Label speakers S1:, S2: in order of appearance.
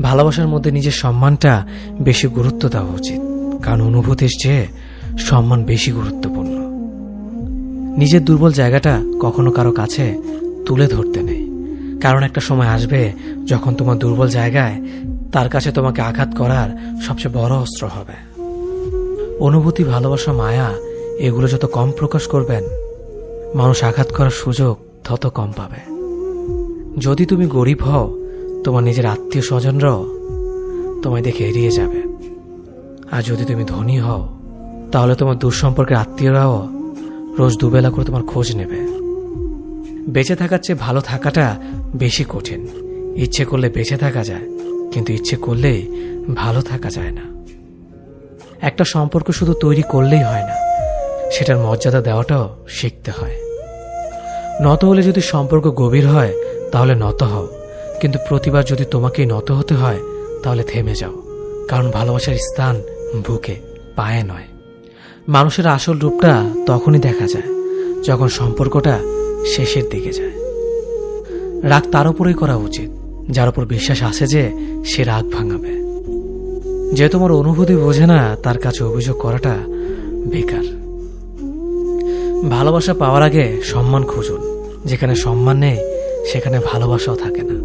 S1: ভালোবাসার মধ্যে নিজের সম্মানটা বেশি গুরুত্ব দেওয়া উচিত, কারণ অনুভূতির চেয়ে সম্মান বেশি গুরুত্বপূর্ণ। নিজের দুর্বল জায়গাটা কখনো কারো কাছে তুলে ধরতে নেই, কারণ একটা সময় আসবে যখন তোমার দুর্বল জায়গায় তার কাছে তোমাকে আঘাত করার সবচেয়ে বড় অস্ত্র হবে। অনুভূতি, ভালোবাসা, মায়া এগুলো যত কম প্রকাশ করবেন, মানুষ আঘাত করার সুযোগ তত কম পাবে। যদি তুমি গরিব হও, তোমার নিজের আত্মীয় স্বজনরাও তোমায় দেখে এড়িয়ে যাবে। আর যদি তুমি ধনী হও, তাহলে তোমার দূর সম্পর্কের আত্মীয়রাও রোজ দুবেলা করে তোমার খোঁজ নেবে। বেঁচে থাকার চেয়ে ভালো থাকাটা বেশি কঠিন। ইচ্ছে করলে বেঁচে থাকা যায়, কিন্তু ইচ্ছে করলেই ভালো থাকা যায় না। একটা সম্পর্ক শুধু তৈরি করলেই হয় না, সেটার মর্যাদা দেওয়াটাও শিখতে হয়। নত হলে যদি সম্পর্ক গভীর হয় তাহলে নত হও, কিন্তু প্রতিবার যদি তোমাকেই নত হতে হয় তাহলে থেমে যাও, কারণ ভালোবাসার স্থান বুকে, পায়ে নয়। মানুষের আসল রূপটা তখনই দেখা যায় যখন সম্পর্কটা শেষের দিকে যায়। রাগ তার উপরেই করা উচিত যার উপর বিশ্বাস আছে যে সে রাগ ভাঙাবে। যে তোমার অনুভূতি বোঝে না, তার কাছে অভিযোগ করাটা বেকার। ভালোবাসা পাওয়ার আগে সম্মান খুঁজুন। যেখানে সম্মান নেই সেখানে ভালোবাসাও থাকে না।